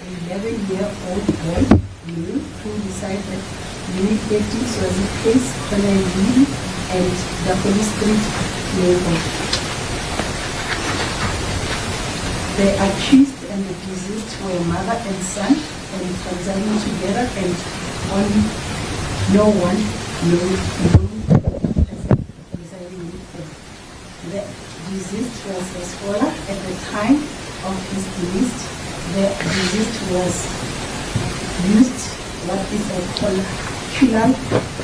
11-year-old boy, Lou, who decided Louis Pettis was a case Lee and the police street neighbor. The accused and the deceased were mother and son and residing together, and only no one knew residing with them. The deceased was a scholar at the time of his release. The deceased was used what is a curriculum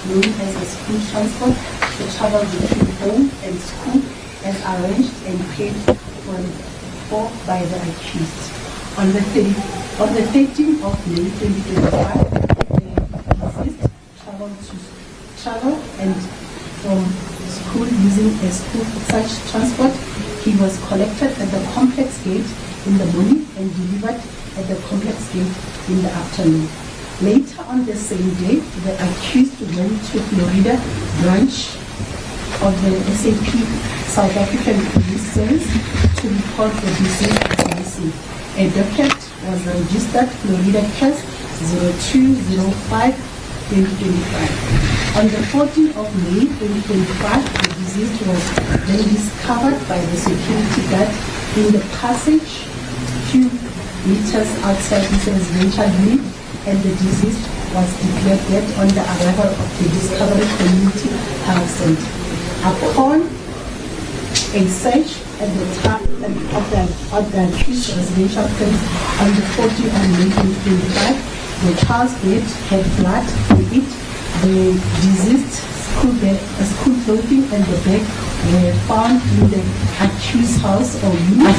known as a school transport to travel between home and school as arranged and paid for by the accused. On the 13th of May 2025, the deceased traveled and from school using a school such transport. He was collected at the complex gate in the morning and delivered at the complex gate in the afternoon. Later on the same day, the accused went to Florida branch of the SAP South African Police Service to report the deceased as missing. A docket was registered Florida case 0205-2025. On the 14th of May 2025, the deceased was then discovered by the security guard in the passage few meters outside his residential unit, and the deceased was declared dead on the arrival of the Discovery Community Health Center. Upon a search at the time of the accused residential place on the 14th of May 2025, the child's bed had blood on it. The deceased school clothing and the bag were found in the accused's house or unit,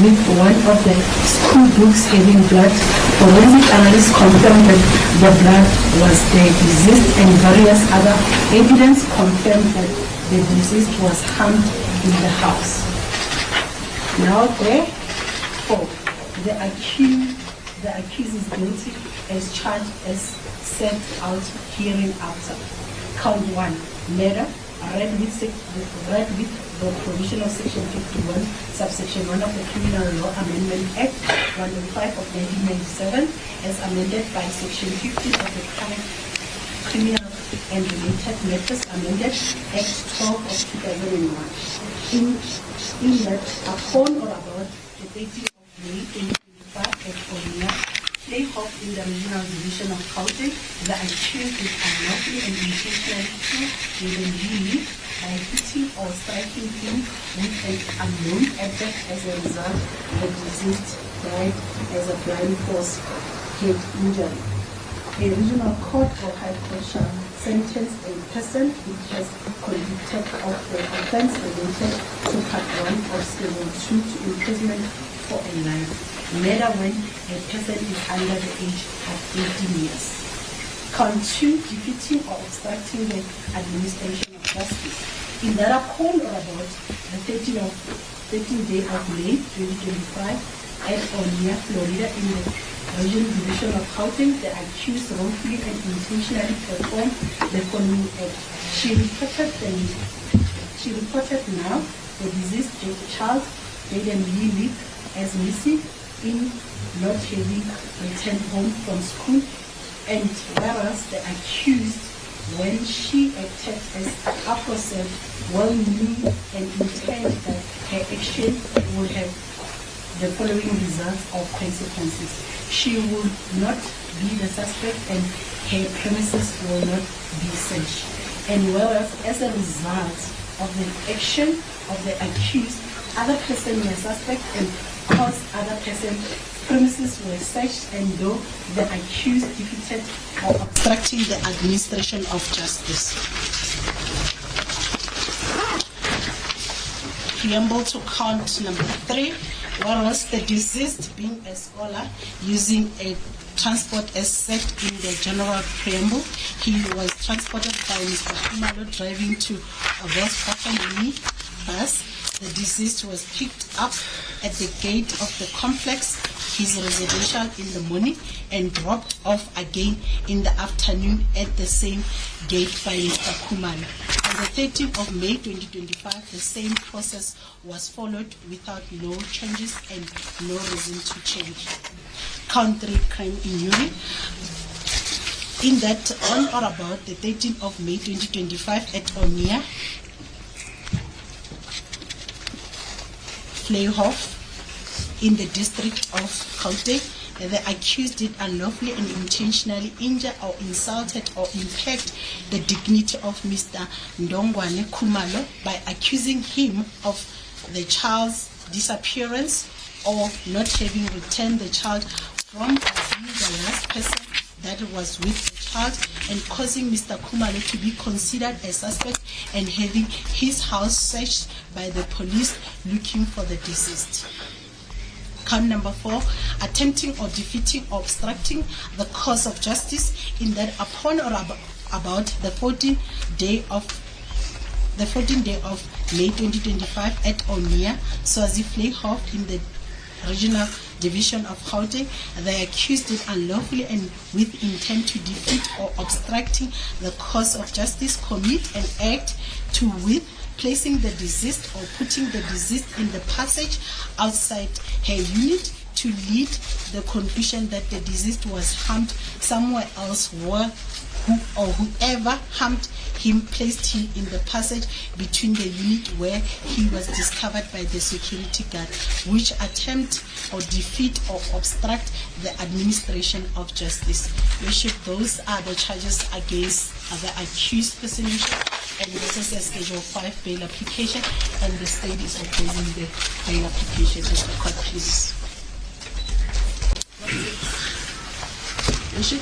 with one of the school books having blood. Forensic analysts confirmed that the blood was the deceased, and various other evidence confirmed that the deceased was harmed in the house. Now therefore, the accused is guilty as charged as set out herein after. Count 1, murder, read with the provision of section 51, subsection 1 of the Criminal Law Amendment Act 105 of 1997, as amended by section 15 of the Criminal and Related Matters Amended Act 12 of 2001. In that, upon or about the 30th of May 2025 at Orina, Playhof in the Regional Division of Gauteng, the accused is unlawfully and intentionally killed Jayden-Lee Meek by hitting or striking him with an unknown object. As a result, the deceased died as a blind force head injury. A regional court or high court shall sentence a person which has convicted of the offense related to Part 1 of Schedule 2 to imprisonment for a life. Murder when a person is under the age of 18 years. Count 2, defeating or obstructing the administration of justice. In that upon or about the 13th day of May 2025 at or near Florida in the Regional Division of Gauteng, the accused wrongfully and intentionally performed the following act. She reported now the deceased child, Jayden-Lee Meek, as missing in not having returned home from school, and whereas the accused, when she acted as aforesaid, well knew and intended that her action would have the following results or consequences. She would not be the suspect and her premises will not be searched. And whereas as a result of the action of the accused, other person were suspect and caused other person premises were searched, and though the accused defeated or obstructing the administration of justice. Preamble to count number 3. Whereas the deceased, being a scholar, using a transport as set in the general preamble, he was transported by Mr. Kumalo driving to Westport bus. The deceased was picked up at the gate of the complex, his residential, in the morning and dropped off again in the afternoon at the same gate by Mr. Kumalo. the 13th of May 2025, the same process was followed without no changes and no reason to change. Count 3, crime injury. In that, on or about the 13th of May 2025 at Omnia, Vliehof, in the district of Gauteng, the accused did unlawfully and intentionally injure or insulted or impact the dignity of Mr. Ndongwane Khumalo by accusing him of the child's disappearance or not having returned the child from being the last person that was with the child, and causing Mr. Khumalo to be considered a suspect and having his house searched by the police looking for the deceased. Count number 4, attempting or defeating or obstructing the course of justice, in that upon or about the 14th day of May 2025 at Omnia, Swazi Vliehof, in the regional division of Gauteng, the accused did unlawfully and with intent to defeat or obstructing the course of justice commit an act to with placing the deceased or putting the deceased in the passage outside her unit to lead the conclusion that the deceased was harmed somewhere else, or whoever harmed him placed him in the passage between the unit where he was discovered by the security guard, which attempt or defeat or obstruct the administration of justice. Worship, those are the charges against the accused person, and this is a Schedule 5 bail application, and the state is opposing the bail application. Mr. Court, please. Worship?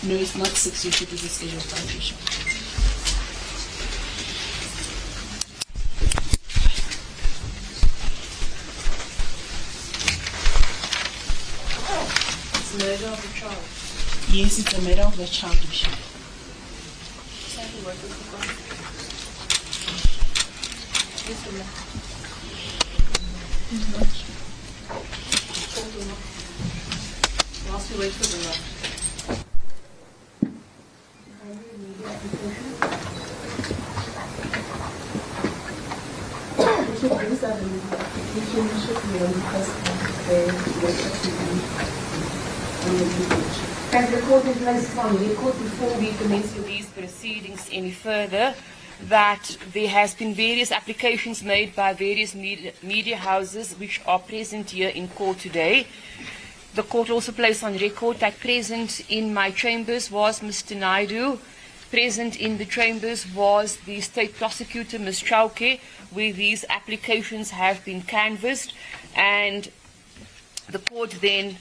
No, it's not 6, Worship, it's a Schedule 5, Worship. It's murder of a child. Yes, it's a murder of a child, Bishop. Whilst we wait for the These are the applications should be on because the Can the court in place on record before we commence with these proceedings any further that there has been various applications made by various media houses which are present here in court today. The court also placed on record that present in my chambers was Mr. Naidu. Present in the chambers was the State Prosecutor, Ms. Chauke, where these applications have been canvassed, and the court then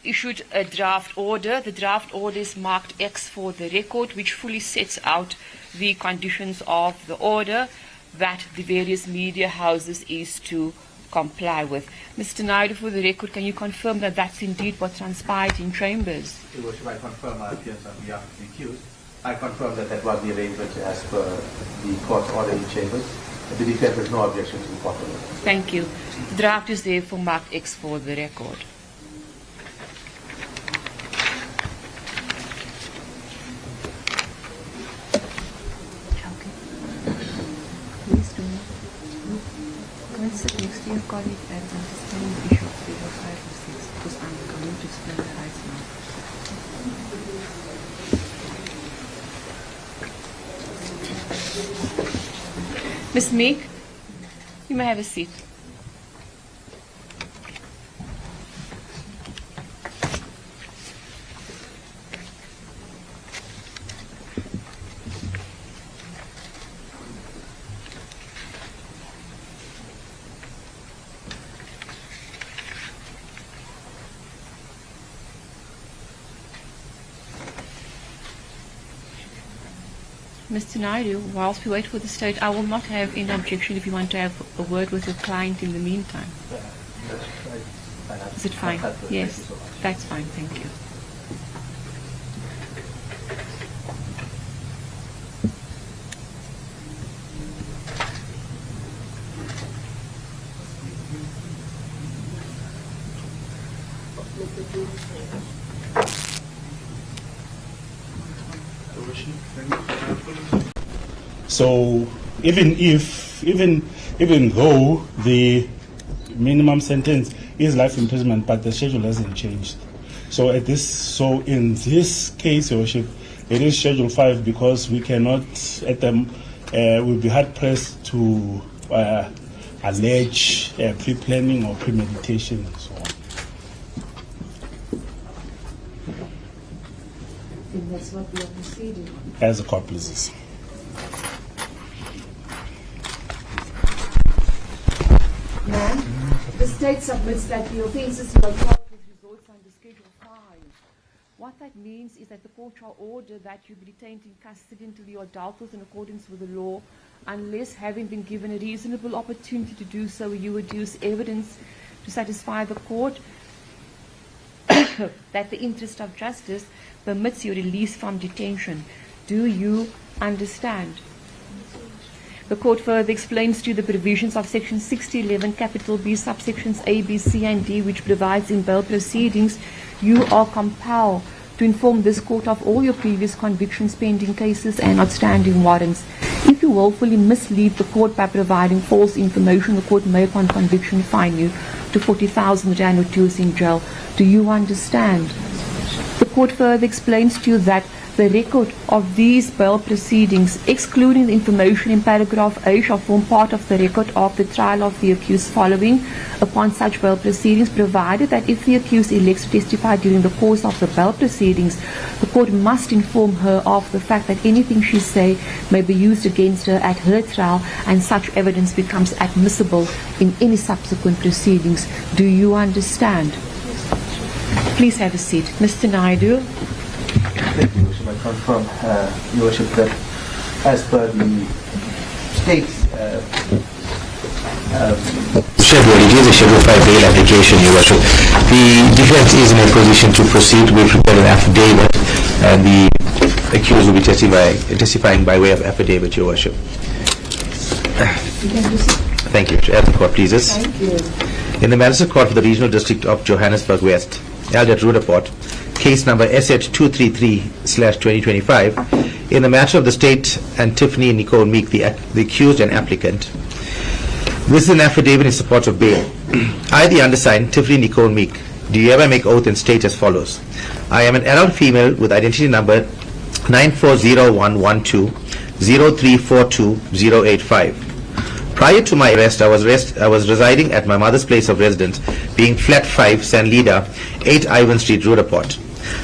issued a draft order. The draft order is marked X for the record, which fully sets out the conditions of the order that the various media houses is to comply with. Mr. Naidu, for the record, can you confirm that that's indeed what transpired in chambers? Your Worship, I confirm my appearance on behalf of the accused. I confirm that that was the arrangement as per the court's order in chambers. The defense has no objection to the court order. Thank you. The draft is therefore marked X for the record. Please do not. Go and sit next to your colleague and understand the issue of 3 or 5 or 6, because I'm going to explain the rights now. Ms. Meek, you may have a seat. Mr. Naidu, whilst we wait for the state, I will not have any objection if you want to have a word with your client in the meantime. Is it fine? Yes, that's fine. Thank you. So even though the minimum sentence is life imprisonment, but the schedule hasn't changed. So in this case, Your Worship, it is Schedule 5 because we cannot we'll be hard pressed to allege pre-planning or premeditation and so on. I think that's what we are proceeding. As the court pleases. Ma'am, the state submits that the offences you are charged with resorts under Schedule 5. What that means is that the court shall order that you be detained in custody until you are dealt with in accordance with the law, unless, having been given a reasonable opportunity to do so, you adduce evidence to satisfy the court that the interest of justice permits your release from detention. Do you understand? The court further explains to you the provisions of Section 6011, capital B, subsections A, B, C, and D, which provides in bail proceedings, you are compelled to inform this court of all your previous convictions, pending cases, and outstanding warrants. If you willfully mislead the court by providing false information, the court may, upon conviction, fine you to 40,000 rand or 2 years in jail. Do you understand? The court further explains to you that the record of these bail proceedings, excluding the information in paragraph A, shall form part of the record of the trial of the accused following upon such bail proceedings, provided that if the accused elects to testify during the course of the bail proceedings, the court must inform her of the fact that anything she say may be used against her at her trial, and such evidence becomes admissible in any subsequent proceedings. Do you understand? Please have a seat. Mr. Naidu. Thank you, Your Worship. I confirm, Your Worship, that as per the state's schedule, it is a Schedule 5 bail application, Your Worship. The defense is in a position to proceed. We prepare an affidavit, and the accused will be testifying by way of affidavit, Your Worship. Thank you. At the court, pleases. Thank you. In the Magistrate Court for the Regional District of Johannesburg West, held at Rudaport, case number SH233/2025, in the matter of the state and Tiffany Nicole Meek, the accused and applicant. This is an affidavit in support of bail. I, the undersigned, Tiffany Nicole Meek, do hereby make oath and state as follows. I am an adult female with identity number 940112-0342085. Prior to my arrest, I was residing at my mother's place of residence, being Flat 5, San Lida, 8 Ivan Street, Rudaport.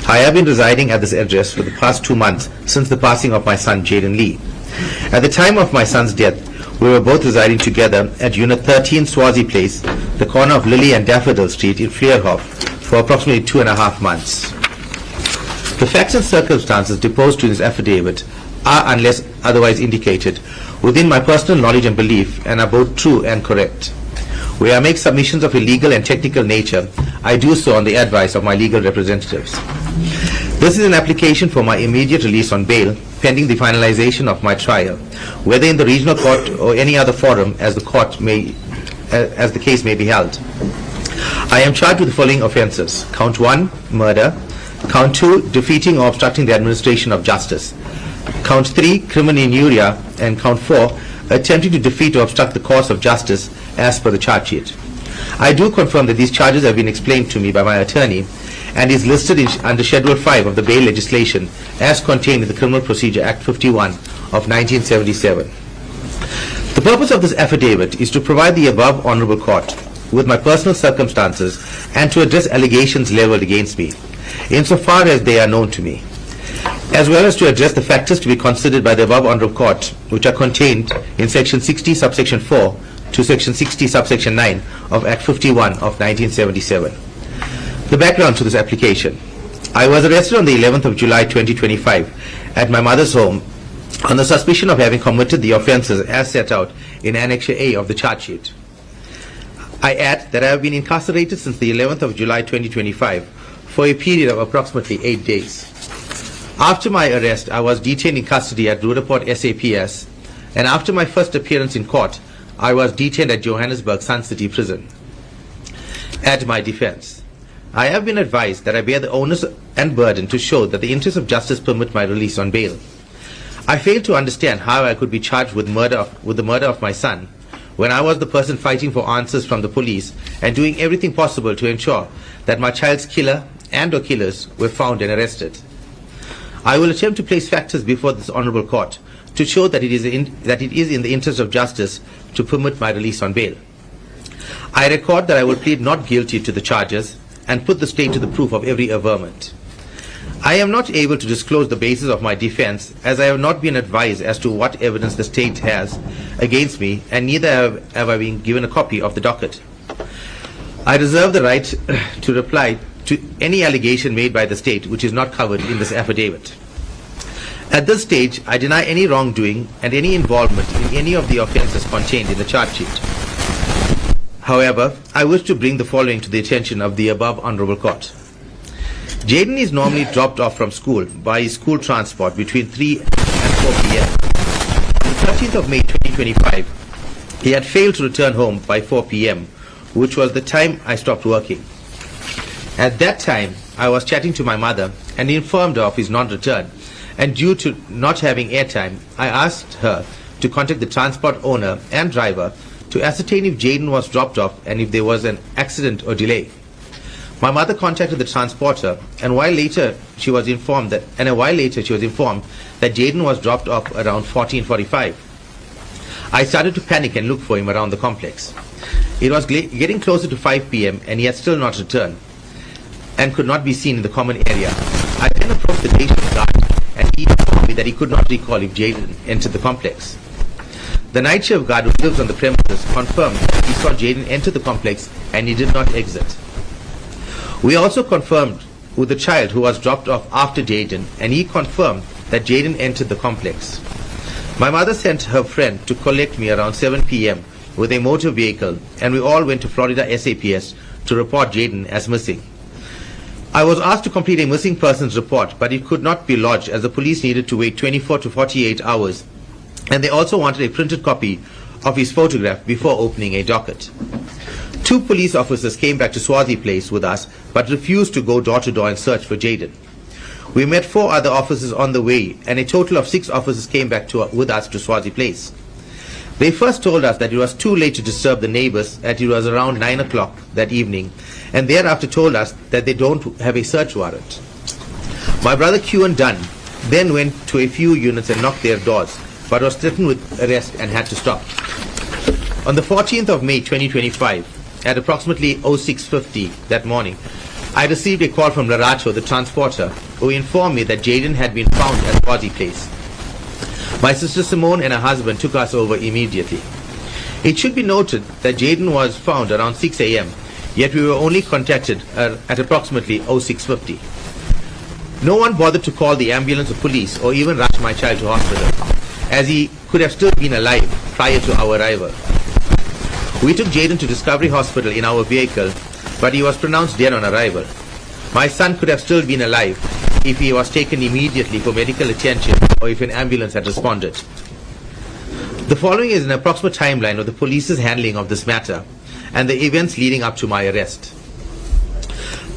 I have been residing at this address for the past 2 months since the passing of my son, Jayden-Lee. At the time of my son's death, we were both residing together at Unit 13 Swazi Place, the corner of Lily and Daffodil Street in Vleerhof, for approximately 2.5 months. The facts and circumstances deposed to this affidavit are, unless otherwise indicated, within my personal knowledge and belief, and are both true and correct. Where I make submissions of a legal and technical nature, I do so on the advice of my legal representatives. This is an application for my immediate release on bail, pending the finalization of my trial, whether in the regional court or any other forum as the case may be held. I am charged with the following offences: Count 1, murder; Count 2, defeating or obstructing the administration of justice; Count 3, criminal injuria; and Count 4, attempting to defeat or obstruct the course of justice as per the charge sheet. I do confirm that these charges have been explained to me by my attorney and is listed under Schedule 5 of the bail legislation as contained in the Criminal Procedure Act 51 of 1977. The purpose of this affidavit is to provide the above Honourable Court with my personal circumstances and to address allegations levelled against me, insofar as they are known to me, as well as to address the factors to be considered by the above Honourable Court, which are contained in Section 60, subsection 4 to Section 60, subsection 9 of Act 51 of 1977. The background to this application. I was arrested on the 11th of July 2025 at my mother's home on the suspicion of having committed the offences as set out in Annexure A of the charge sheet. I add that I have been incarcerated since the 11th of July 2025 for a period of approximately 8 days. After my arrest, I was detained in custody at Rudaport SAPS, and after my first appearance in court, I was detained at Johannesburg Sun City Prison. At my defense, I have been advised that I bear the onus and burden to show that the interests of justice permit my release on bail. I fail to understand how I could be charged with the murder of my son when I was the person fighting for answers from the police and doing everything possible to ensure that my child's killer and or killers were found and arrested. I will attempt to place factors before this honorable court to show that it is in the interest of justice to permit my release on bail. I record that I will plead not guilty to the charges and put the state to the proof of every averment. I am not able to disclose the basis of my defense, as I have not been advised as to what evidence the state has against me, and neither have I been given a copy of the docket. I reserve the right to reply to any allegation made by the state which is not covered in this affidavit. At this stage, I deny any wrongdoing and any involvement in any of the offences contained in the charge sheet. However, I wish to bring the following to the attention of the above honorable court. Jayden is normally dropped off from school by his school transport between 3 and 4 p.m. On the 13th of May 2025, he had failed to return home by 4 p.m., which was the time I stopped working. At that time, I was chatting to my mother and informed her of his non-return, and due to not having airtime, I asked her to contact the transport owner and driver to ascertain if Jayden was dropped off and if there was an accident or delay. My mother contacted the transporter, and a while later she was informed that Jayden was dropped off around 14:45. I started to panic and look for him around the complex. It was getting closer to 5 p.m. and he had still not returned and could not be seen in the common area. I then approached the day shift guard, and he informed me that he could not recall if Jayden entered the complex. The night shift guard who lives on the premises confirmed that he saw Jayden enter the complex and he did not exit. We also confirmed with the child who was dropped off after Jayden, and he confirmed that Jayden entered the complex. My mother sent her friend to collect me around 7 p.m. with a motor vehicle, and we all went to Florida SAPS to report Jayden as missing. I was asked to complete a missing persons report, but it could not be lodged as the police needed to wait 24 to 48 hours, and they also wanted a printed copy of his photograph before opening a docket. 2 police officers came back to Swazi Place with us, but refused to go door to door and search for Jayden. We met 4 other officers on the way, and a total of 6 officers came back with us to Swazi Place. They first told us that it was too late to disturb the neighbors, that it was around 9 o'clock that evening, and thereafter told us that they don't have a search warrant. My brother Q and Dunn then went to a few units and knocked their doors, but was threatened with arrest and had to stop. On the 14th of May 2025, at approximately 06:50 that morning, I received a call from Laracho, the transporter, who informed me that Jayden had been found at Swazi Place. My sister Simone and her husband took us over immediately. It should be noted that Jayden was found around 6 a.m., yet we were only contacted at approximately 06:50. No one bothered to call the ambulance or police or even rush my child to hospital, as he could have still been alive prior to our arrival. We took Jayden to Discovery Hospital in our vehicle, but he was pronounced dead on arrival. My son could have still been alive if he was taken immediately for medical attention or if an ambulance had responded. The following is an approximate timeline of the police's handling of this matter and the events leading up to my arrest.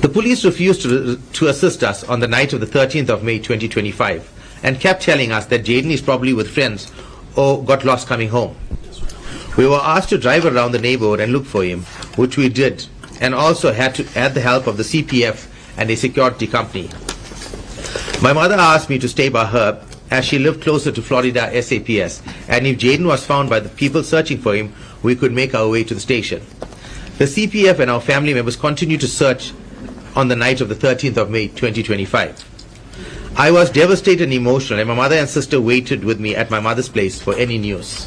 The police refused to assist us on the night of the 13th of May 2025 and kept telling us that Jayden is probably with friends or got lost coming home. We were asked to drive around the neighborhood and look for him, which we did, and also had the help of the CPF and a security company. My mother asked me to stay by her as she lived closer to Florida SAPS, and if Jayden was found by the people searching for him, we could make our way to the station. The CPF and our family members continued to search on the night of the 13th of May 2025. I was devastated and emotional, and my mother and sister waited with me at my mother's place for any news.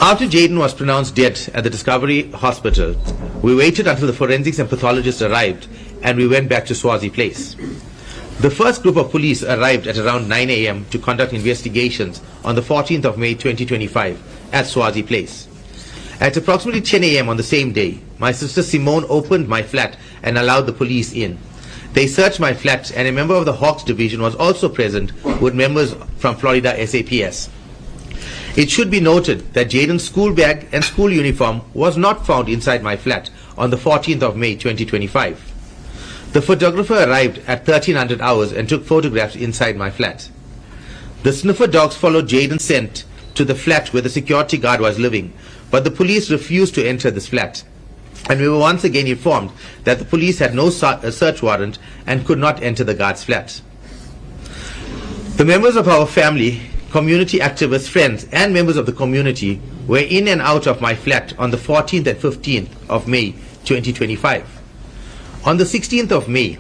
After Jayden was pronounced dead at the Discovery Hospital, we waited until the forensics and pathologists arrived, and we went back to Swazi Place. The first group of police arrived at around 9 a.m. to conduct investigations on the 14th of May 2025 at Swazi Place. At approximately 10 a.m. on the same day, my sister Simone opened my flat and allowed the police in. They searched my flat, and a member of the Hawks Division was also present with members from Florida SAPS. It should be noted that Jayden's school bag and school uniform was not found inside my flat on the 14th of May 2025. The photographer arrived at 1300 hours and took photographs inside my flat. The sniffer dogs followed Jayden scent to the flat where the security guard was living, but the police refused to enter this flat. And we were once again informed that the police had no search warrant and could not enter the guard's flat. The members of our family, community activists, friends, and members of the community were in and out of my flat on the 14th and 15th of May 2025. On the 16th of May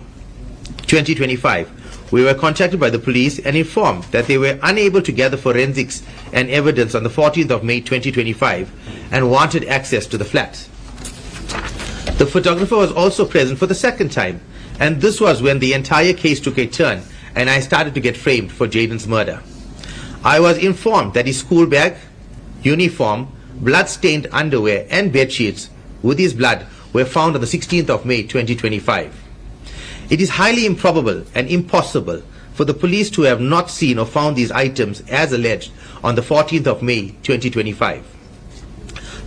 2025, we were contacted by the police and informed that they were unable to gather forensics and evidence on the 14th of May 2025 and wanted access to the flat. The photographer was also present for the second time, and this was when the entire case took a turn and I started to get framed for Jayden's murder. I was informed that his school bag, uniform, blood-stained underwear and bedsheets with his blood were found on the 16th of May 2025. It is highly improbable and impossible for the police to have not seen or found these items as alleged on the 14th of May 2025.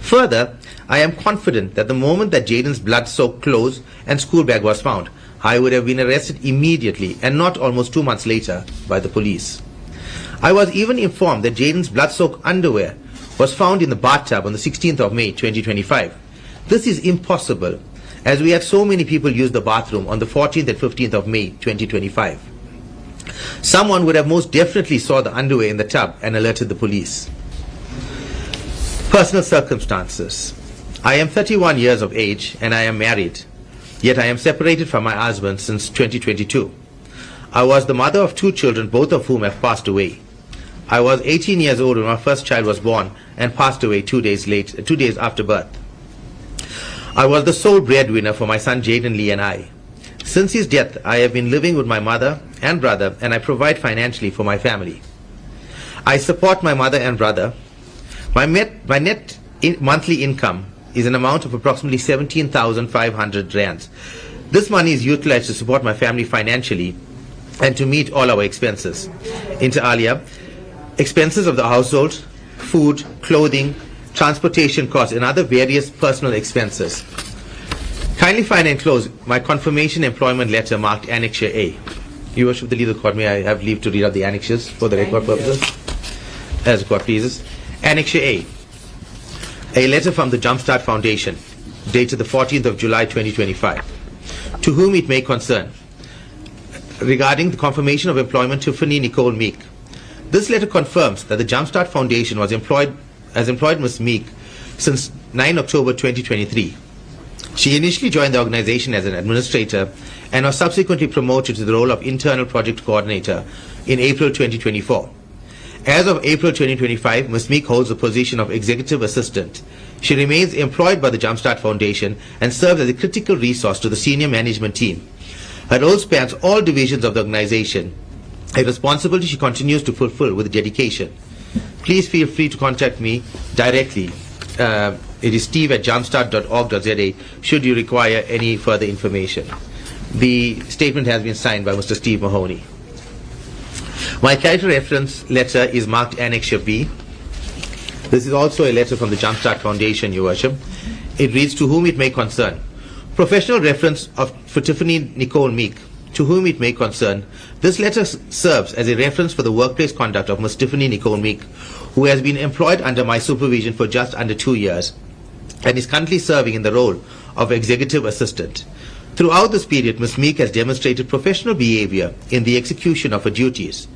Further, I am confident that the moment that Jayden's blood-soaked clothes and school bag was found, I would have been arrested immediately and not almost 2 months later by the police. I was even informed that Jayden's blood-soaked underwear was found in the bathtub on the 16th of May 2025. This is impossible, as we had so many people use the bathroom on the 14th and 15th of May 2025. Someone would have most definitely saw the underwear in the tub and alerted the police. Personal circumstances. I am 31 years of age and I am married, yet I am separated from my husband since 2022. I was the mother of 2 children, both of whom have passed away. I was 18 years old when my first child was born and passed away 2 days after birth. I was the sole breadwinner for my son Jayden-Lee and I. Since his death, I have been living with my mother and brother, and I provide financially for my family. I support my mother and brother. My net monthly income is an amount of approximately 17,500 rands. This money is utilized to support my family financially and to meet all our expenses. Inter alia, expenses of the household, food, clothing, transportation costs, and other various personal expenses. Kindly find enclosed my confirmation employment letter marked Annexure A. Your Worship, the legal court, may I have leave to read out the annexures for the record purposes? As the court pleases. Annexure A. A letter from the Jumpstart Foundation, dated the 14th of July 2025. To whom it may concern, regarding the confirmation of employment to Tiffany Nicole Meek. This letter confirms that the Jumpstart Foundation has employed Ms. Meek since 9 October 2023. She initially joined the organization as an administrator and was subsequently promoted to the role of internal project coordinator in April 2024. As of April 2025, Ms. Meek holds the position of executive assistant. She remains employed by the Jumpstart Foundation and serves as a critical resource to the senior management team. Her role spans all divisions of the organization, a responsibility she continues to fulfill with dedication. Please feel free to contact me directly. It is steve@jumpstart.org.za should you require any further information. The statement has been signed by Mr. Steve Mahoney. My character reference letter is marked Annexure B. This is also a letter from the Jumpstart Foundation, Your Worship. It reads, to whom it may concern. Professional reference for Tiffany Nicole Meek. To whom it may concern, this letter serves as a reference for the workplace conduct of Ms. Tiffany Nicole Meek, who has been employed under my supervision for just under 2 years and is currently serving in the role of executive assistant. Throughout this period, Ms. Meek has demonstrated professional behavior in the execution of her duties.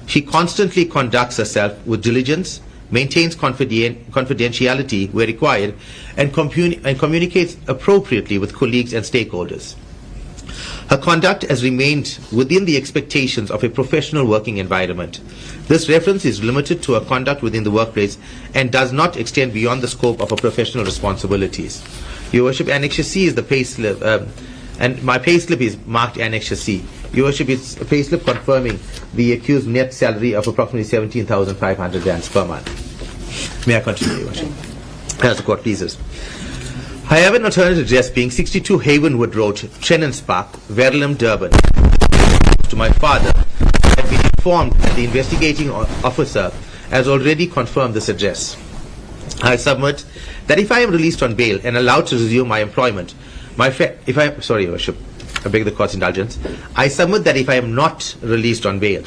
She constantly conducts herself with diligence, maintains confidentiality where required, and communicates appropriately with colleagues and stakeholders. Her conduct has remained within the expectations of a professional working environment. This reference is limited to her conduct within the workplace and does not extend beyond the scope of her professional responsibilities. Your Worship, Annexure C is the payslip, and my payslip is marked Annexure C. Your Worship, it's a payslip confirming the accused net salary of approximately 17,500 rands per month. May I continue, Your Worship? As the court pleases. I have an alternate address being 62 Havenwood Road, Trennans Park, Verulam, Durban. To my father, I have been informed that the investigating officer has already confirmed this address. I submit that if I am released on bail and allowed to resume my employment, Your Worship, I beg the court's indulgence. I submit that if I am not released on bail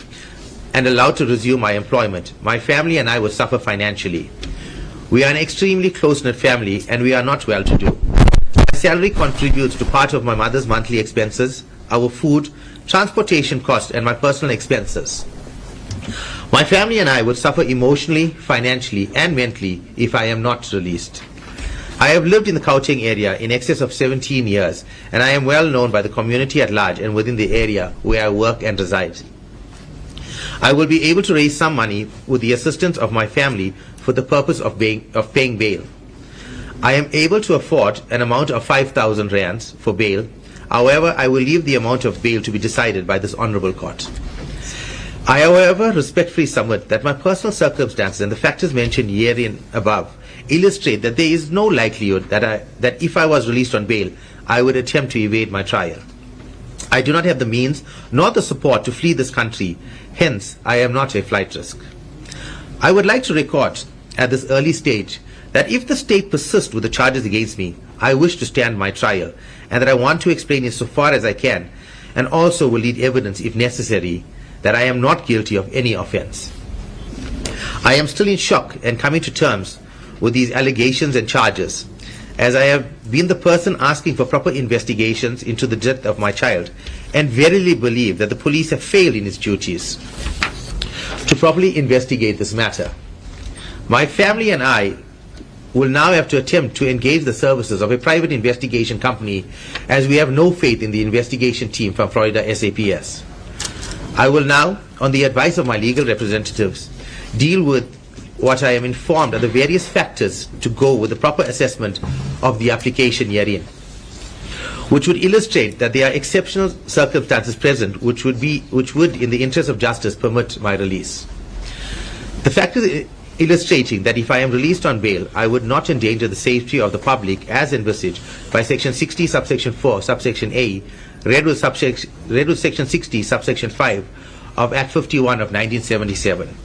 and allowed to resume my employment, my family and I would suffer financially. We are an extremely close-knit family and we are not well-to-do. My salary contributes to part of my mother's monthly expenses, our food, transportation costs, and my personal expenses. My family and I would suffer emotionally, financially, and mentally if I am not released. I have lived in the Gauteng area in excess of 17 years, and I am well known by the community at large and within the area where I work and reside. I will be able to raise some money with the assistance of my family for the purpose of paying bail. I am able to afford an amount of 5,000 rands for bail. However, I will leave the amount of bail to be decided by this honorable court. I, however, respectfully submit that my personal circumstances and the factors mentioned herein above illustrate that there is no likelihood that if I was released on bail, I would attempt to evade my trial. I do not have the means nor the support to flee this country, hence I am not a flight risk. I would like to record at this early stage that if the state persists with the charges against me, I wish to stand my trial, and that I want to explain it so far as I can, and also will lead evidence if necessary that I am not guilty of any offense. I am still in shock and coming to terms with these allegations and charges, as I have been the person asking for proper investigations into the death of my child, and verily believe that the police have failed in its duties to properly investigate this matter. My family and I will now have to attempt to engage the services of a private investigation company, as we have no faith in the investigation team from Florida SAPS. I will now, on the advice of my legal representatives, deal with what I am informed are the various factors to go with the proper assessment of the application herein, which would illustrate that there are exceptional circumstances present which would, in the interest of justice, permit my release. The factors illustrating that if I am released on bail, I would not endanger the safety of the public as envisaged by Section 60, subsection 4, subsection A, read with Section 60, subsection 5 of Act 51 of 1977.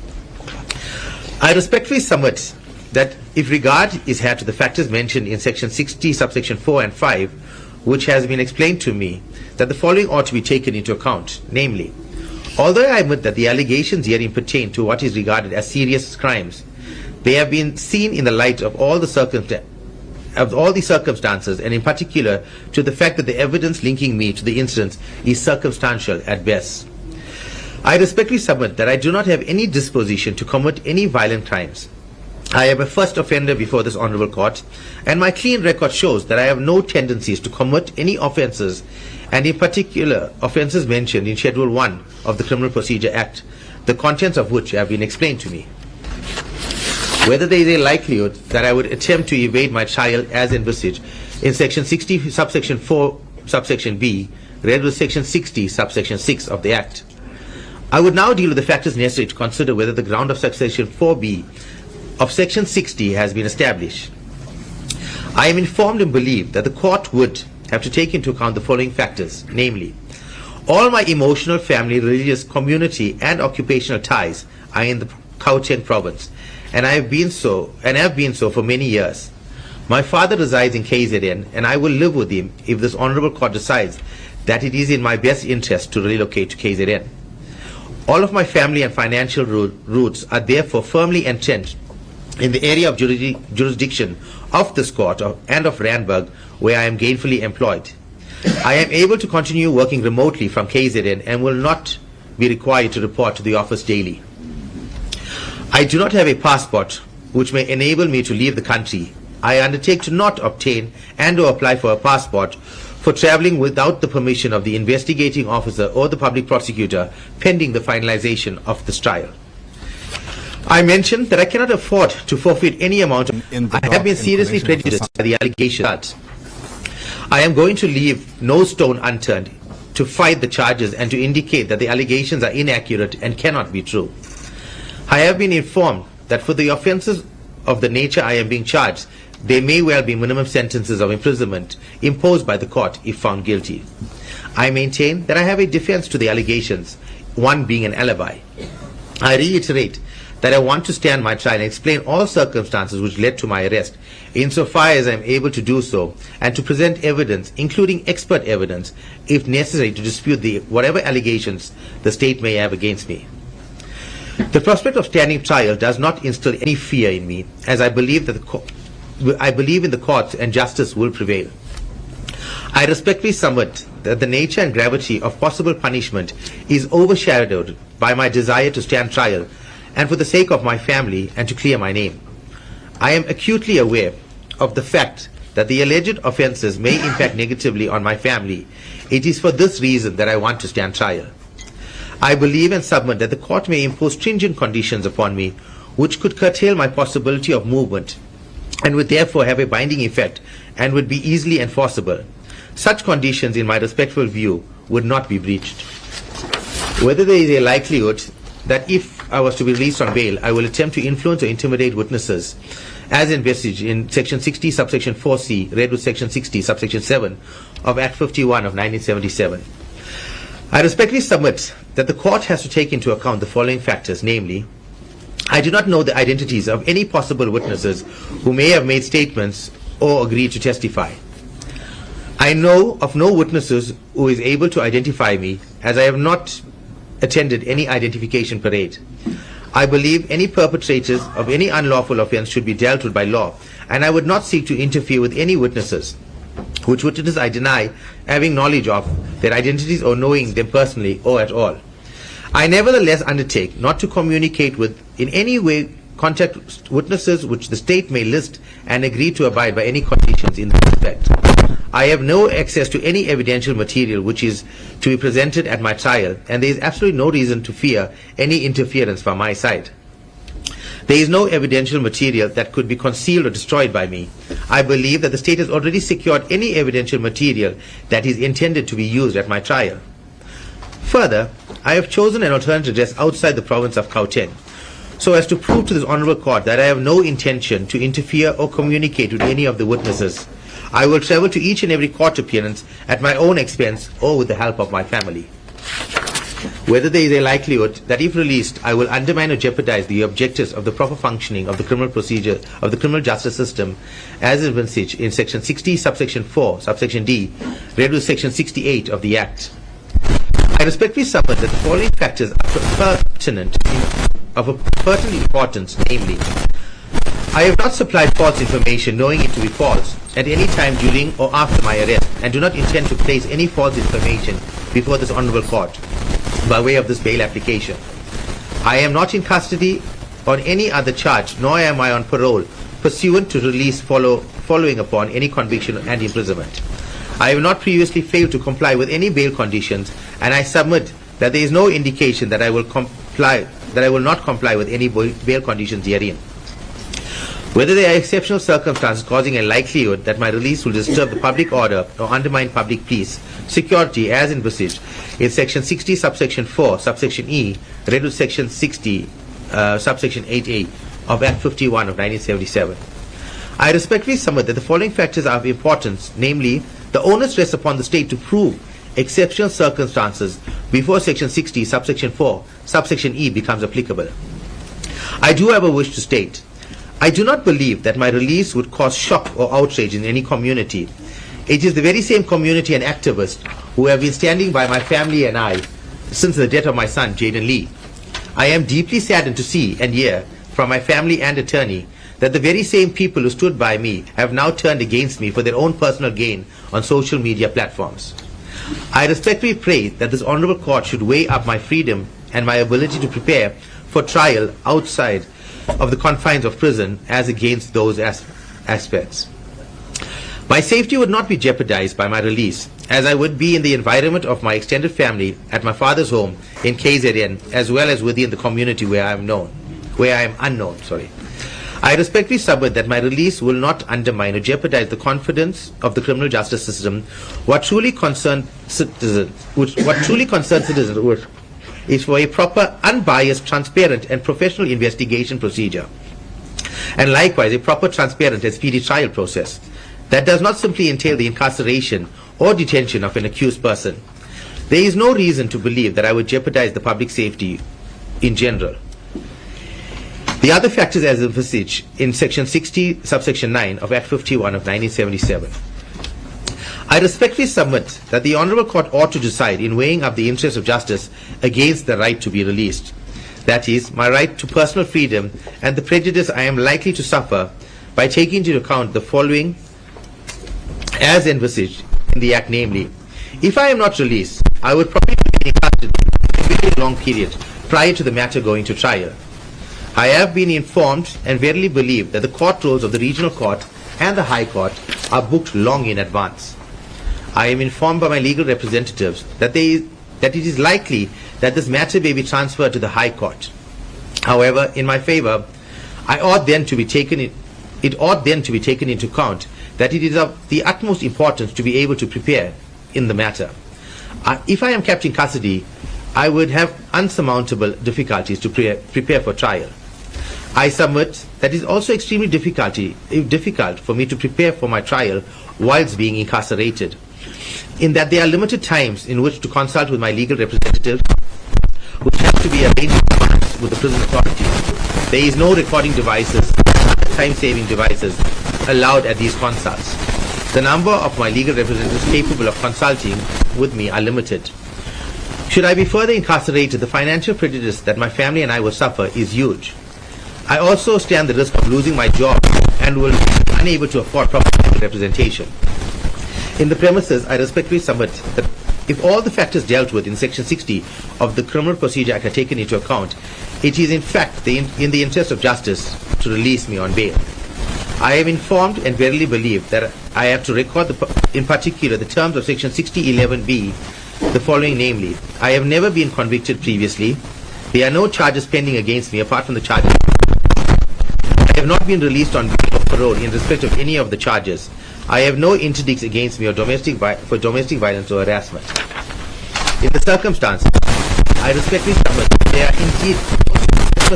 I respectfully submit that if regard is had to the factors mentioned in Section 60, subsection 4 and 5, which has been explained to me, that the following ought to be taken into account, namely, although I admit that the allegations herein pertain to what is regarded as serious crimes, they have been seen in the light of all the circumstances, and in particular to the fact that the evidence linking me to the incidents is circumstantial at best. I respectfully submit that I do not have any disposition to commit any violent crimes. I am a first offender before this honorable court, and my clean record shows that I have no tendencies to commit any offences, and in particular offences mentioned in Schedule 1 of the Criminal Procedure Act, the contents of which have been explained to me. Whether there is a likelihood that I would attempt to evade my trial as envisaged in Section 60, subsection 4, subsection B, read with Section 60, subsection 6 of the Act. I would now deal with the factors necessary to consider whether the ground of subsection 4B of Section 60 has been established. I am informed and believe that the court would have to take into account the following factors, namely, all my emotional, family, religious, community, and occupational ties are in the Gauteng province, and have been so for many years. My father resides in KZN, and I will live with him if this honorable court decides that it is in my best interest to relocate to KZN. All of my family and financial roots are therefore firmly entrenched in the area of jurisdiction of this court and of Randburg, where I am gainfully employed. I am able to continue working remotely from KZN and will not be required to report to the office daily. I do not have a passport which may enable me to leave the country. I undertake to not obtain and or apply for a passport for traveling without the permission of the investigating officer or the public prosecutor pending the finalization of this trial. I mentioned that I cannot afford to forfeit any amount. I have been seriously prejudiced by the allegations. I am going to leave no stone unturned to fight the charges and to indicate that the allegations are inaccurate and cannot be true. I have been informed that for the offences of the nature I am being charged, there may well be minimum sentences of imprisonment imposed by the court if found guilty. I maintain that I have a defense to the allegations, one being an alibi. I reiterate that I want to stand my trial and explain all circumstances which led to my arrest, insofar as I am able to do so, and to present evidence, including expert evidence, if necessary, to dispute whatever allegations the state may have against me. The prospect of standing trial does not instill any fear in me, as I believe in the courts and justice will prevail. I respectfully submit that the nature and gravity of possible punishment is overshadowed by my desire to stand trial and for the sake of my family and to clear my name. I am acutely aware of the fact that the alleged offences may impact negatively on my family. It is for this reason that I want to stand trial. I believe and submit that the court may impose stringent conditions upon me which could curtail my possibility of movement and would therefore have a binding effect and would be easily enforceable. Such conditions, in my respectful view, would not be breached. Whether there is a likelihood that if I was to be released on bail, I will attempt to influence or intimidate witnesses, as envisaged in Section 60, subsection 4C, read with Section 60, subsection 7 of Act 51 of 1977. I respectfully submit that the court has to take into account the following factors, namely, I do not know the identities of any possible witnesses who may have made statements or agreed to testify. I know of no witnesses who is able to identify me, as I have not attended any identification parade. I believe any perpetrators of any unlawful offense should be dealt with by law, and I would not seek to interfere with any witnesses, which witnesses I deny having knowledge of their identities or knowing them personally or at all. I nevertheless undertake not to communicate with, in any way, contact witnesses which the state may list and agree to abide by any conditions in this respect. I have no access to any evidential material which is to be presented at my trial, and there is absolutely no reason to fear any interference from my side. There is no evidential material that could be concealed or destroyed by me. I believe that the state has already secured any evidential material that is intended to be used at my trial. Further, I have chosen an alternative address outside the province of Gauteng, so as to prove to this honourable court that I have no intention to interfere or communicate with any of the witnesses. I will travel to each and every court appearance at my own expense or with the help of my family. Whether there is a likelihood that if released, I will undermine or jeopardize the objectives of the proper functioning of the criminal procedure of the criminal justice system as envisaged in Section 60, subsection 4, subsection D, read with Section 68 of the Act. I respectfully submit that the following factors are of a pertinent importance, namely, I have not supplied false information knowing it to be false at any time during or after my arrest, and do not intend to place any false information before this honourable court by way of this bail application. I am not in custody on any other charge, nor am I on parole pursuant to release following upon any conviction and imprisonment. I have not previously failed to comply with any bail conditions, and I submit that there is no indication that I will not comply with any bail conditions herein. Whether there are exceptional circumstances causing a likelihood that my release will disturb the public order or undermine public peace, security as envisaged in Section 60, subsection 4, subsection E, read with Section 60, subsection 8A of Act 51 of 1977. I respectfully submit that the following factors are of importance, namely, the onus rests upon the state to prove exceptional circumstances before Section 60, subsection 4, subsection E becomes applicable. I do have a wish to state, I do not believe that my release would cause shock or outrage in any community. It is the very same community and activists who have been standing by my family and I since the death of my son, Jayden-Lee. I am deeply saddened to see and hear from my family and attorney that the very same people who stood by me have now turned against me for their own personal gain on social media platforms. I respectfully pray that this honourable court should weigh up my freedom and my ability to prepare for trial outside of the confines of prison as against those aspects. My safety would not be jeopardized by my release, as I would be in the environment of my extended family at my father's home in KZN, as well as within the community where I am unknown. I respectfully submit that my release will not undermine or jeopardize the confidence of the criminal justice system. What truly concerns citizens is for a proper, unbiased, transparent and professional investigation procedure, and likewise a proper, transparent and speedy trial process that does not simply entail the incarceration or detention of an accused person. There is no reason to believe that I would jeopardize the public safety in general. The other factors as envisaged in Section 60, subsection 9 of Act 51 of 1977. I respectfully submit that the Honourable Court ought to decide in weighing up the interests of justice against the right to be released. that is, my right to personal freedom and the prejudice I am likely to suffer by taking into account the following as envisaged in the Act, namely, if I am not released, I would probably be in custody for a very long period prior to the matter going to trial. I have been informed and verily believe that the court rolls of the Regional Court and the High Court are booked long in advance. I am informed by my legal representatives that it is likely that this matter may be transferred to the High Court. However, in my favor, it ought then to be taken into account that it is of the utmost importance to be able to prepare in the matter. If I am kept in custody, I would have unsurmountable difficulties to prepare for trial. I submit that it is also extremely difficult for me to prepare for my trial whilst being incarcerated, in that there are limited times in which to consult with my legal representatives, which have to be arranged with the prison authorities. There is no recording devices, time-saving devices allowed at these consults. The number of my legal representatives capable of consulting with me are limited. Should I be further incarcerated, the financial prejudice that my family and I will suffer is huge. I also stand the risk of losing my job and will be unable to afford proper legal representation. In the premises, I respectfully submit that if all the factors dealt with in Section 60 of the Criminal Procedure Act are taken into account, it is in fact in the interest of justice to release me on bail. I am informed and verily believe that I have to record in particular the terms of Section 60(11)(b), the following, namely, I have never been convicted previously. There are no charges pending against me apart from the charges. I have not been released on bail or parole in respect of any of the charges. I have no interdicts against me or for domestic violence or harassment. In the circumstances, I respectfully submit that there are indeed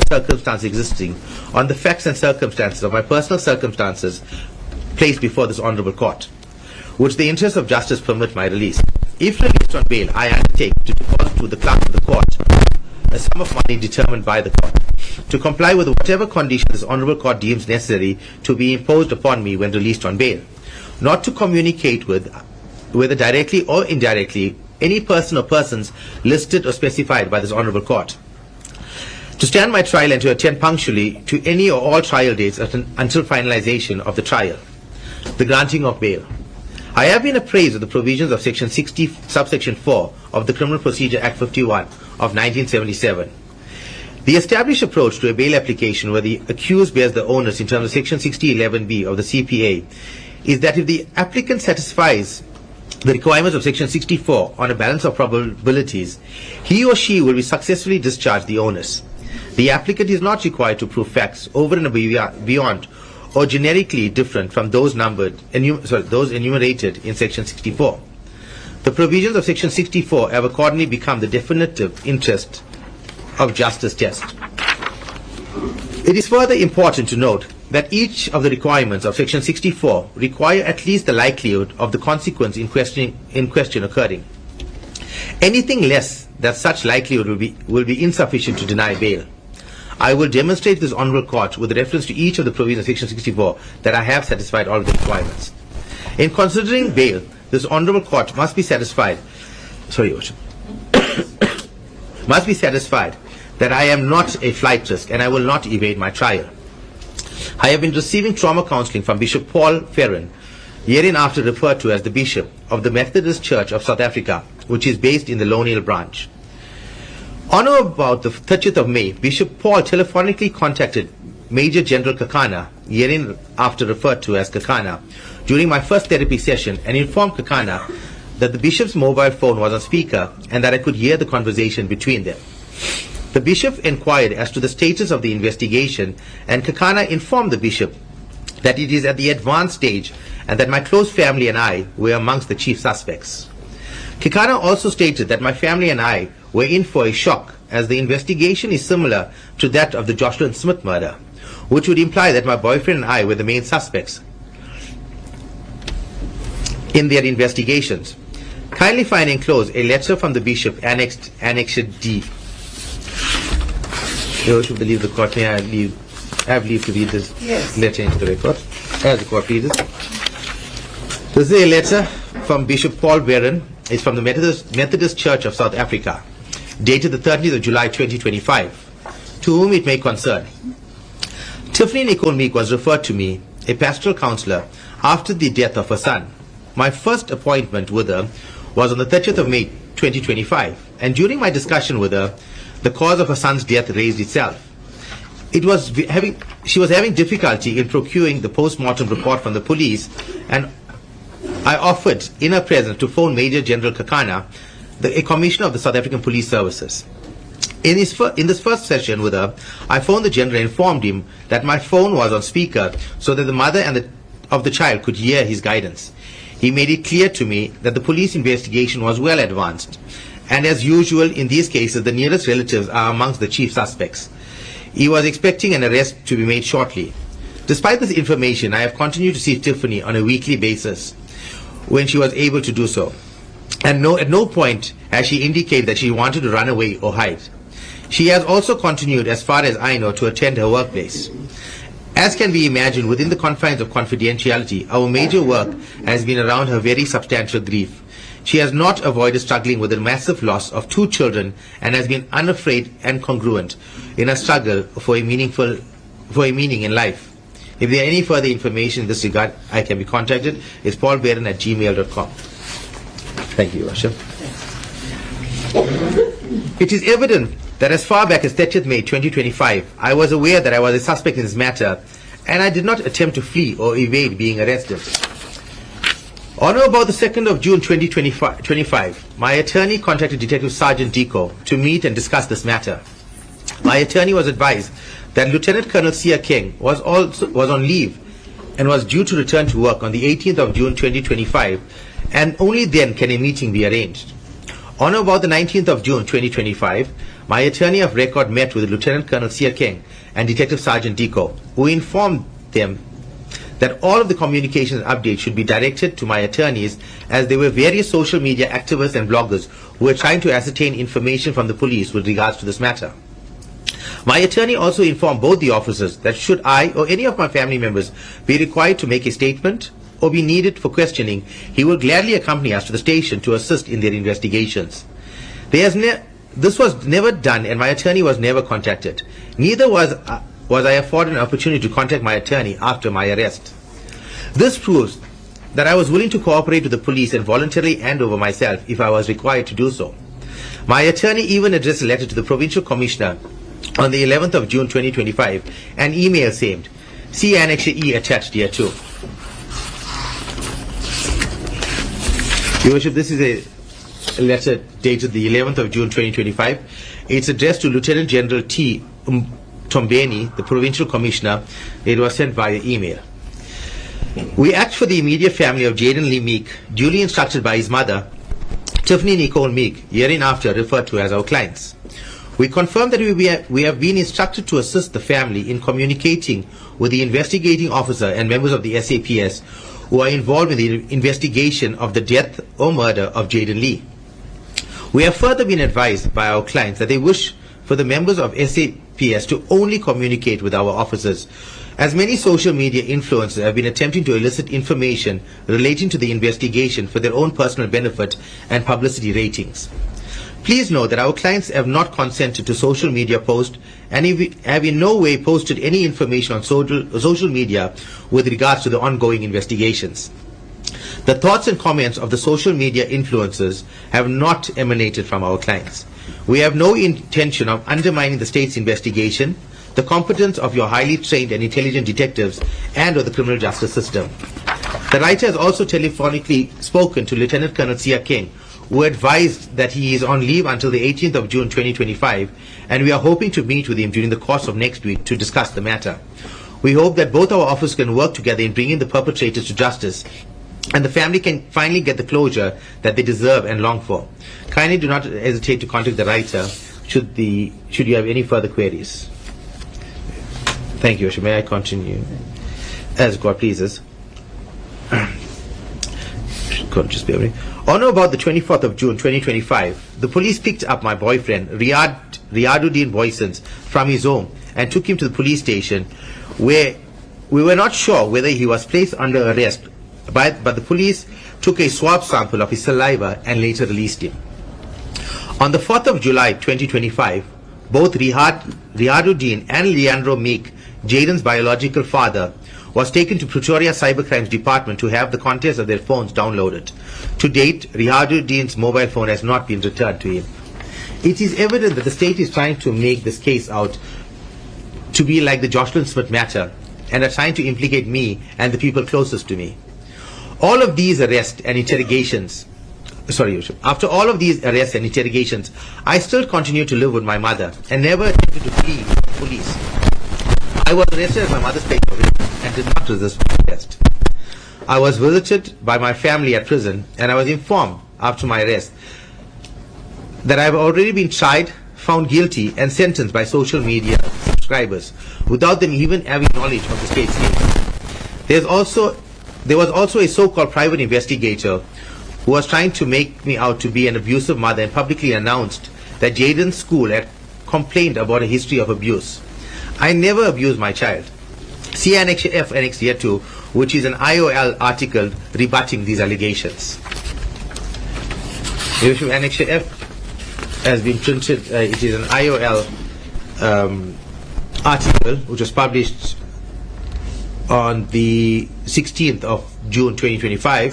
circumstances existing on the facts and circumstances of my personal circumstances placed before this honourable court, which the interests of justice permit my release. If released on bail, I undertake to deposit to the clerk of the court a sum of money determined by the court, to comply with whatever condition this honourable court deems necessary to be imposed upon me when released on bail, not to communicate with, whether directly or indirectly, any person or persons listed or specified by this honourable court, to stand my trial and to attend punctually to any or all trial dates until finalization of the trial. The granting of bail. I have been apprised of the provisions of Section 60, subsection 4 of the Criminal Procedure Act 51 of 1977. The established approach to a bail application where the accused bears the onus in terms of Section 60(11)(b) of the CPA is that if the applicant satisfies the requirements of Section 64 on a balance of probabilities, he or she will be successfully discharged the onus. The applicant is not required to prove facts over and beyond or generically different from those enumerated in Section 64. The provisions of Section 64 have accordingly become the definitive interest of justice test. It is further important to note that each of the requirements of Section 64 require at least the likelihood of the consequence in question occurring. Anything less than such likelihood will be insufficient to deny bail. I will demonstrate this honourable court with reference to each of the provisions of Section 64 that I have satisfied all of the requirements. In considering bail, this honourable court must be satisfied that I am not a flight risk and I will not evade my trial. I have been receiving trauma counselling from Bishop Paul Ferron, hereinafter referred to as the Bishop of the Methodist Church of South Africa, which is based in the Lone Hill branch. On or about the 30th of May, Bishop Paul telephonically contacted Major General Kakana, hereinafter referred to as Kakana, during my first therapy session and informed Kakana that the Bishop's mobile phone was on speaker and that I could hear the conversation between them. The Bishop inquired as to the status of the investigation, and Kakana informed the Bishop that it is at the advanced stage and that my close family and I were amongst the chief suspects. Kakana also stated that my family and I were in for a shock, as the investigation is similar to that of the Jocelyn Smith murder, which would imply that my boyfriend and I were the main suspects in their investigations. Kindly find enclosed a letter from the Bishop annexed D. You should believe the court. May I have leave to read this letter into the record, as the court pleases. This is a letter from Bishop Paul Ferron. It's from the Methodist Church of South Africa, dated the 30th of July 2025. to whom it may concern. Tiffany Nicole Meek was referred to me, a pastoral counselor, after the death of her son. My first appointment with her was on the 30th of May 2025, and during my discussion with her, the cause of her son's death raised itself. She was having difficulty in procuring the post-mortem report from the police, and I offered in her presence to phone Major General Kakana, a commissioner of the South African Police Services. In this first session with her, I phoned the general and informed him that my phone was on speaker so that the mother of the child could hear his guidance. He made it clear to me that the police investigation was well advanced, and as usual in these cases, the nearest relatives are amongst the chief suspects. He was expecting an arrest to be made shortly. Despite this information, I have continued to see Tiffany on a weekly basis when she was able to do so. And at no point has she indicated that she wanted to run away or hide. She has also continued, as far as I know, to attend her workplace. As can be imagined, within the confines of confidentiality, our major work has been around her very substantial grief. She has not avoided struggling with the massive loss of 2 children and has been unafraid and congruent in her struggle for a meaning in life. If there are any further information in this regard, I can be contacted. It's paulbaron@gmail.com. Thank you, Worship. It is evident that as far back as 30th May 2025, I was aware that I was a suspect in this matter, and I did not attempt to flee or evade being arrested. On or about the 2nd of June 2025, my attorney contacted Detective Sergeant Deco to meet and discuss this matter. My attorney was advised that Lieutenant Colonel Sia King was on leave and was due to return to work on the 18th of June 2025, and only then can a meeting be arranged. On or about the 19th of June 2025, my attorney of record met with Lieutenant Colonel Sia King and Detective Sergeant Deco, who informed them that all of the communications updates should be directed to my attorneys, as there were various social media activists and bloggers who were trying to ascertain information from the police with regards to this matter. My attorney also informed both the officers that should I or any of my family members be required to make a statement or be needed for questioning, he will gladly accompany us to the station to assist in their investigations. This was never done, and my attorney was never contacted. Neither was I afforded an opportunity to contact my attorney after my arrest. This proves that I was willing to cooperate with the police and voluntarily hand over myself if I was required to do so. My attorney even addressed a letter to the Provincial Commissioner on the 11th of June 2025, an email saying, "See Annex E attached here too." Your Worship, this is a letter dated the 11th of June 2025. It's addressed to Lieutenant General T. Tombeni, the Provincial Commissioner. It was sent via email. We act for the immediate family of Jayden-Lee Meek, duly instructed by his mother, Tiffany Nicole Meek, hereinafter referred to as our clients. We confirm that we have been instructed to assist the family in communicating with the investigating officer and members of the SAPS who are involved in the investigation of the death or murder of Jayden-Lee. We have further been advised by our clients that they wish for the members of SAPS to only communicate with our officers, as many social media influencers have been attempting to elicit information relating to the investigation for their own personal benefit and publicity ratings. Please note that our clients have not consented to social media posts and have in no way posted any information on social media with regards to the ongoing investigations. The thoughts and comments of the social media influencers have not emanated from our clients. We have no intention of undermining the state's investigation, the competence of your highly trained and intelligent detectives, and of the criminal justice system. The writer has also telephonically spoken to Lieutenant Colonel Sia King, who advised that he is on leave until the 18th of June 2025, and we are hoping to meet with him during the course of next week to discuss the matter. We hope that both our officers can work together in bringing the perpetrators to justice, and the family can finally get the closure that they deserve and long for. Kindly do not hesitate to contact the writer should you have any further queries. Thank you, Worship. May I continue? As God pleases. Just bear with me. On or about the 24th of June 2025, the police picked up my boyfriend, Riaduddin Boysons, from his home and took him to the police station, where we were not sure whether he was placed under arrest, but the police took a swab sample of his saliva and later released him. On the 4th of July 2025, both Rihaduddin and Leandro Meek, Jayden's biological father, was taken to Pretoria Cybercrimes Department to have the contents of their phones downloaded. To date, Rihaduddin's mobile phone has not been returned to him. It is evident that the state is trying to make this case out to be like the Jocelyn Smith matter and are trying to implicate me and the people closest to me. All of these arrests and interrogations, after all of these arrests and interrogations, I still continue to live with my mother and never attempted to flee the police. I was arrested at my mother's place of residence and did not resist arrest. I was visited by my family at prison and I was informed after my arrest that I have already been tried, found guilty and sentenced by social media subscribers without them even having knowledge of the state's case. There was also a so-called private investigator who was trying to make me out to be an abusive mother and publicly announced that Jayden's school had complained about a history of abuse. I never abused my child. See Annex F, Annex Year 2, which is an IOL article rebutting these allegations. Your Worship, Annex F has been printed. It is an IOL article which was published on the 16th of June 2025.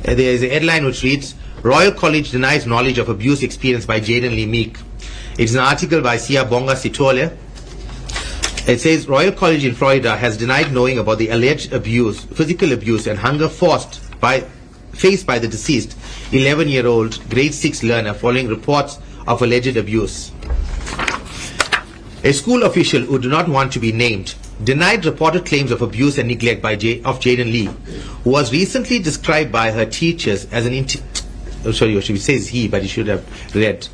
There is a headline which reads, Royal College denies knowledge of abuse experienced by Jayden-Lee Meek. It's an article by Siyabonga Sitole. It says, Royal College in Florida has denied knowing about the alleged abuse, physical abuse and hunger faced by the deceased 11-year-old grade 6 learner following reports of alleged abuse. A school official who do not want to be named denied reported claims of abuse and neglect of Jayden-Lee, who was recently described by her teachers as an it says he, but he should have read,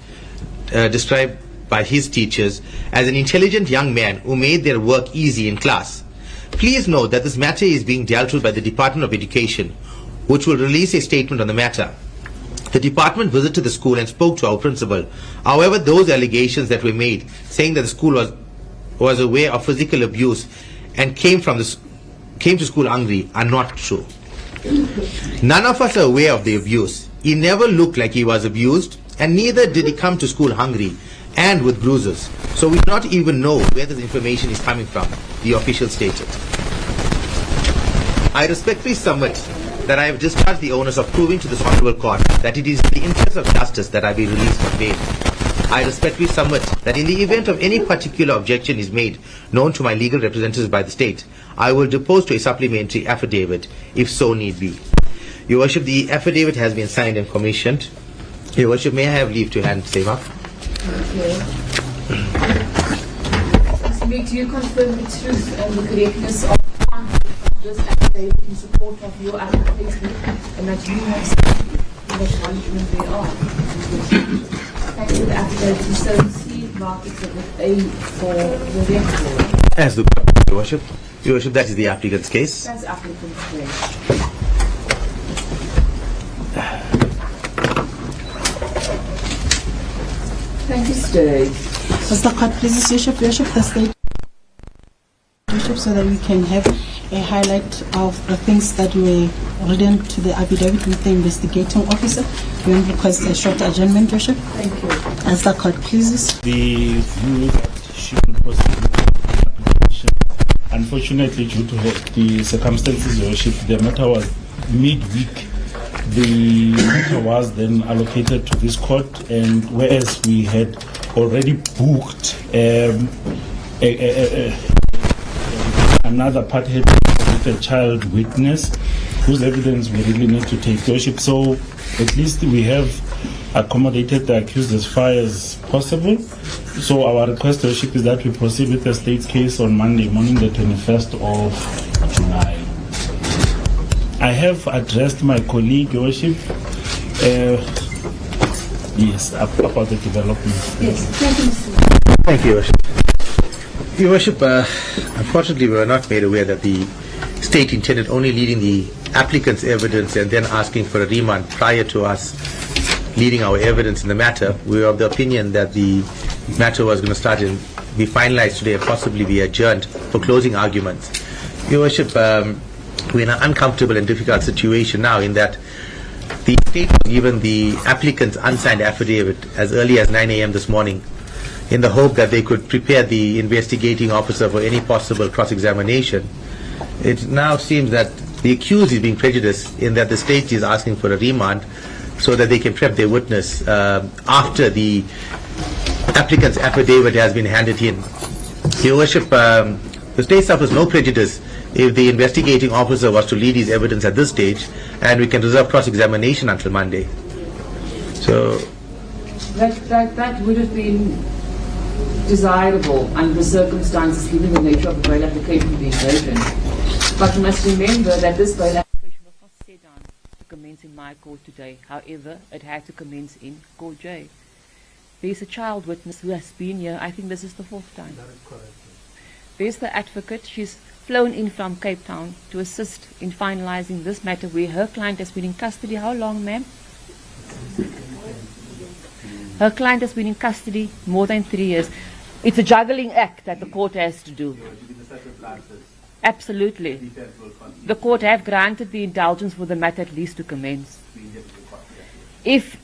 described by his teachers as an intelligent young man who made their work easy in class. Please note that this matter is being dealt with by the Department of Education, which will release a statement on the matter. The department visited the school and spoke to our principal. However, those allegations that were made saying that the school was aware of physical abuse and came to school hungry are not true. None of us are aware of the abuse. He never looked like he was abused, and neither did he come to school hungry and with bruises. So we do not even know where this information is coming from, the official stated. I respectfully submit that I have discharged the onus of proving to this honorable court that it is in the interest of justice that I be released on bail. I respectfully submit that in the event of any particular objection is made known to my legal representatives by the state, I will depose to a supplementary affidavit if so need be. Your Worship, the affidavit has been signed and commissioned. Your Worship, may I have leave to hand same up? Mr. Meek, do you confirm the truth and the correctness of this affidavit in support of your application and that you have signed the acknowledgement thereof? Thank you for the affidavit. So received mark exhibit A for the record. As the Your Worship. Your Worship, that is the applicant's case. That's the applicant's case. Thank you, Steve. Mr. Court, please, Worship, the state, Worship, so that we can have a highlight of the things that were written to the affidavit with the investigating officer. We will request a short adjournment, Worship. Thank you. As the court pleases. The view that she will proceed with the application. Unfortunately, due to the circumstances, Your Worship, the matter was midweek. The matter was then allocated to this court, and whereas we had already booked another party with a child witness whose evidence we really need to take, Your Worship. So at least we have accommodated the accused as far as possible. So our request, Your Worship, is that we proceed with the state's case on Monday morning, the 21st of July. I have addressed my colleague, Your Worship, yes, about the development. Yes, thank you, Mr. Thank you, Your Worship. Your Worship, unfortunately, we were not made aware that the state intended only leading the applicant's evidence and then asking for a remand prior to us leading our evidence in the matter. We were of the opinion that the matter was going to start and be finalized today and possibly be adjourned for closing arguments. Your Worship, we're in an uncomfortable and difficult situation now in that the state was given the applicant's unsigned affidavit as early as 9 a.m. this morning. in the hope that they could prepare the investigating officer for any possible cross-examination. It now seems that the accused is being prejudiced in that the state is asking for a remand so that they can prep their witness after the applicant's affidavit has been handed in. Your Worship, the state suffers no prejudice if the investigating officer was to lead his evidence at this stage, and we can reserve cross-examination until Monday. So That would have been desirable under the circumstances given the nature of the bail application being open. But you must remember that this bail application was not set down to commence in my court today. However, it had to commence in Court J. There's a child witness who has been here. I think this is the 4th time. That is correct. There's the advocate. She's flown in from Cape Town to assist in finalizing this matter where her client has been in custody. How long, ma'am? Her client has been in custody more than 3 years. It's a juggling act that the court has to do. Absolutely. The court have granted the indulgence for the matter at least to commence. If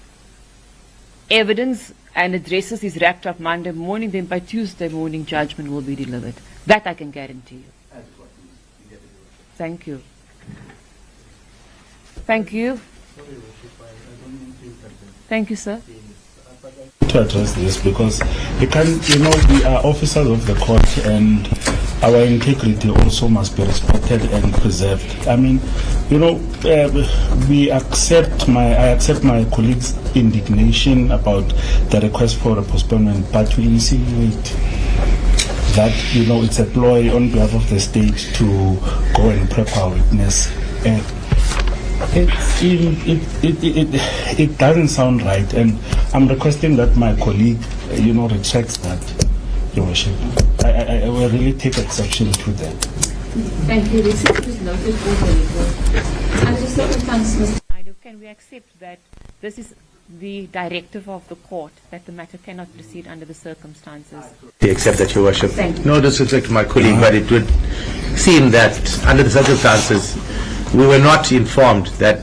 evidence and addresses is wrapped up Monday morning, then by Tuesday morning judgment will be delivered. That I can guarantee you. Thank you. Thank you. Thank you, sir. To address this, because you can, we are officers of the court, and our integrity also must be respected and preserved. I mean, I accept my colleagues' indignation about the request for a postponement, but we insinuate that it's a ploy on behalf of the state to go and prep our witness. It doesn't sound right, and I'm requesting that my colleague, retracts that, Your Worship. I will really take exception to that. Thank you. This is noted for the record. Under the circumstances, Mr. Naidu, can we accept that this is the directive of the court, that the matter cannot proceed under the circumstances? I accept that, Your Worship. Thank you. No disrespect to my colleague, but it would seem that under the circumstances, we were not informed that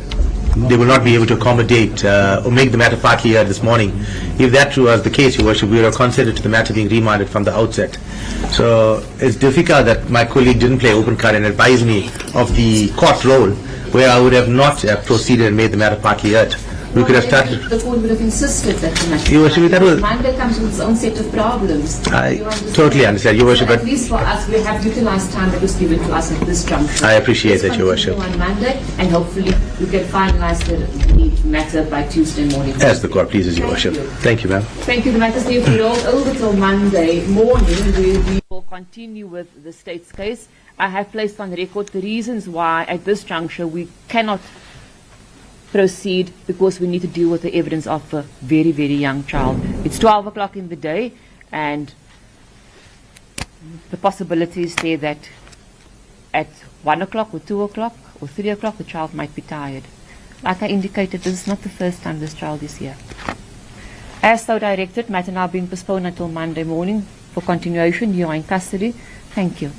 they will not be able to accommodate or make the matter partly heard this morning. If that was the case, Your Worship, we would have consented to the matter being remanded from the outset. So it's difficult that my colleague didn't play open card and advise me of the court role, where I would have not proceeded and made the matter partly heard. We could have started. The court would have insisted that the matter. Your Worship, that was. Monday comes with its own set of problems. I totally understand, Your Worship, So but at least for us, we have utilized time that was given to us at this juncture. I appreciate that, Your Let's Worship. continue on Monday, and hopefully we can finalize the matter by Tuesday morning. As the court pleases, Your Worship. Thank you, ma'am. Thank you. The matter is therefore rolled over till Monday morning. We will continue with the state's case. I have placed on record the reasons why at this juncture we cannot proceed, because we need to deal with the evidence of a very, very young child. It's 12 o'clock in the day, and the possibility is there that at 1 o'clock or 2 o'clock or 3 o'clock the child might be tired. Like I indicated, this is not the first time this child is here. As so directed, matter now being postponed until Monday morning for continuation. You are in custody. Thank you.